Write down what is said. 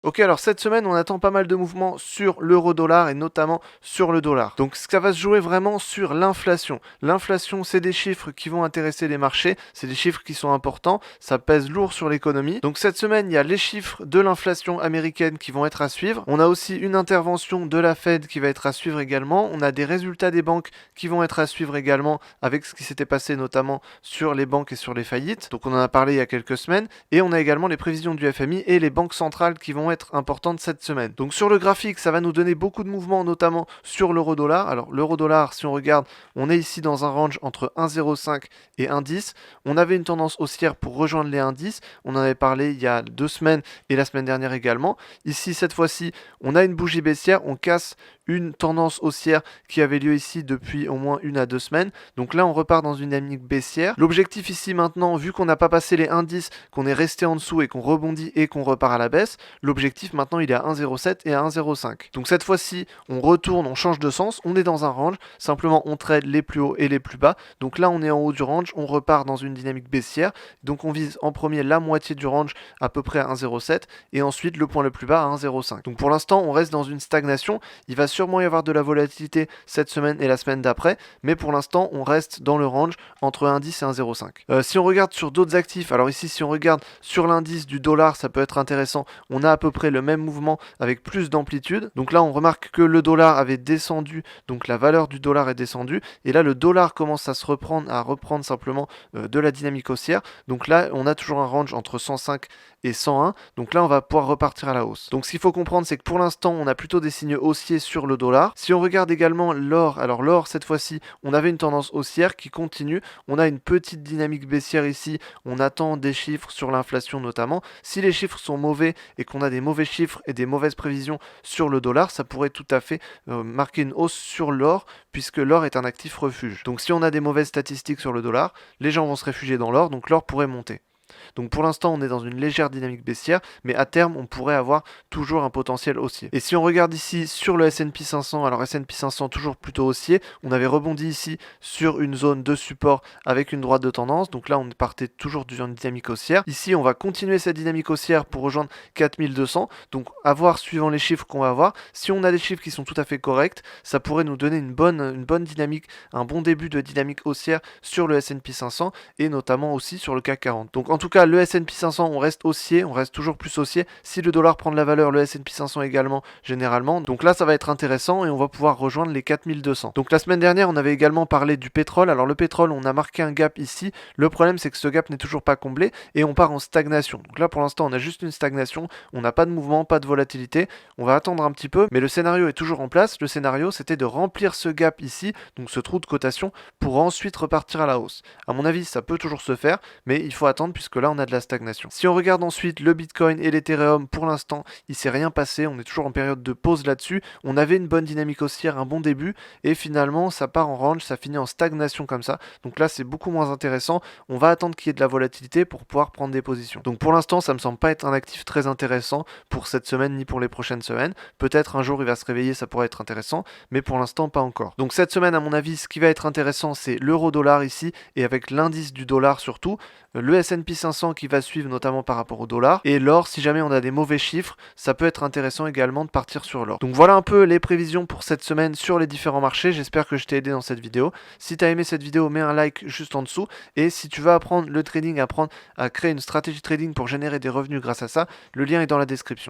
Ok, alors cette semaine, on attend pas mal de mouvements sur l'euro-dollar et notamment sur le dollar. Donc ça va se jouer vraiment sur l'inflation. L'inflation, c'est des chiffres qui vont intéresser les marchés, c'est des chiffres qui sont importants, ça pèse lourd sur l'économie. Donc cette semaine, il y a les chiffres de l'inflation américaine qui vont être à suivre. On a aussi une intervention de la Fed qui va être à suivre également. On a des résultats des banques qui vont être à suivre également avec ce qui s'était passé notamment sur les banques et sur les faillites. Donc on en a parlé il y a quelques semaines. Et on a également les prévisions du FMI et les banques centrales qui vont être importantes cette semaine. Donc sur le graphique, ça va nous donner beaucoup de mouvements, notamment sur l'euro-dollar. Alors l'euro-dollar, si on regarde, on est ici dans un range entre 1,05 et 1,10. On avait une tendance haussière pour rejoindre les 1,10. On en avait parlé il y a 2 semaines et la semaine dernière également. Ici, cette fois-ci, on a une bougie baissière, on casse une tendance haussière qui avait lieu ici depuis au moins 1 à 2 semaines. Donc là, on repart dans une dynamique baissière. L'objectif ici maintenant, vu qu'on n'a pas passé les 1,10, qu'on est resté en dessous et qu'on rebondit et qu'on repart à la baisse, l'objectif maintenant il est à 1,07 et à 1,05. Donc cette fois-ci, on retourne, on change de sens, on est dans un range, simplement on trade les plus hauts et les plus bas. Donc là, on est en haut du range, on repart dans une dynamique baissière. Donc on vise en premier la moitié du range, à peu près à 1,07, et ensuite le point le plus bas à 1,05. Donc pour l'instant, on reste dans une stagnation. Il va sûrement y avoir de la volatilité cette semaine et la semaine d'après, mais pour l'instant, on reste dans le range entre 1,10 et 1,05. Si on regarde sur d'autres actifs, alors ici, si on regarde sur l'indice du dollar, ça peut être intéressant. On a à peu près le même mouvement avec plus d'amplitude. Donc là, on remarque que le dollar avait descendu, donc la valeur du dollar est descendue, et là, le dollar commence à reprendre simplement de la dynamique haussière. Donc là, on a toujours un range entre 105 et 101. Donc là, on va pouvoir repartir à la hausse. Donc ce qu'il faut comprendre, c'est que pour l'instant, on a plutôt des signes haussiers sur le dollar. Si on regarde également l'or, alors l'or, cette fois-ci, on avait une tendance haussière qui continue. On a une petite dynamique baissière ici. On attend des chiffres sur l'inflation notamment. Si les chiffres sont mauvais et qu'on a des mauvais chiffres et des mauvaises prévisions sur le dollar, ça pourrait tout à fait marquer une hausse sur l'or, puisque l'or est un actif refuge. Donc si on a des mauvaises statistiques sur le dollar, les gens vont se réfugier dans l'or, donc l'or pourrait monter. Donc pour l'instant, on est dans une légère dynamique baissière, mais à terme, on pourrait avoir toujours un potentiel haussier. Et si on regarde ici sur le S&P 500, alors S&P 500 toujours plutôt haussier, on avait rebondi ici sur une zone de support avec une droite de tendance, donc là on partait toujours sur une dynamique haussière. Ici, on va continuer cette dynamique haussière pour rejoindre 4200, donc à voir suivant les chiffres qu'on va avoir. Si on a des chiffres qui sont tout à fait corrects, ça pourrait nous donner une bonne dynamique, un bon début de dynamique haussière sur le S&P 500 et notamment aussi sur le CAC 40. Donc en tout cas, le S&P 500, on reste haussier, on reste toujours plus haussier. Si le dollar prend de la valeur, le S&P 500 également, généralement. Donc là, ça va être intéressant et on va pouvoir rejoindre les 4200. Donc la semaine dernière, on avait également parlé du pétrole. Alors le pétrole, on a marqué un gap ici. Le problème, c'est que ce gap n'est toujours pas comblé et on part en stagnation. Donc là, pour l'instant, on a juste une stagnation. On n'a pas de mouvement, pas de volatilité. On va attendre un petit peu, mais le scénario est toujours en place. Le scénario, c'était de remplir ce gap ici, donc ce trou de cotation, pour ensuite repartir à la hausse. À mon avis, ça peut toujours se faire, mais il faut attendre puisque là, on a de la stagnation. Si on regarde ensuite le Bitcoin et l'Ethereum, pour l'instant, il s'est rien passé. On est toujours en période de pause là-dessus. On avait une bonne dynamique haussière, un bon début, et finalement, ça part en range, ça finit en stagnation comme ça. Donc là, c'est beaucoup moins intéressant. On va attendre qu'il y ait de la volatilité pour pouvoir prendre des positions. Donc pour l'instant, ça me semble pas être un actif très intéressant pour cette semaine ni pour les prochaines semaines. Peut-être un jour il va se réveiller, ça pourrait être intéressant, mais pour l'instant pas encore. Donc cette semaine, à mon avis, ce qui va être intéressant, c'est l'euro-dollar ici, et avec l'indice du dollar surtout, le S&P 500 qui va suivre notamment par rapport au dollar, et l'or, si jamais on a des mauvais chiffres, ça peut être intéressant également de partir sur l'or. Donc voilà un peu les prévisions pour cette semaine sur les différents marchés. J'espère que je t'ai aidé dans cette vidéo. Si tu as aimé cette vidéo, mets un like juste en dessous, et si tu veux apprendre le trading, apprendre à créer une stratégie trading pour générer des revenus grâce à ça, le lien est dans la description.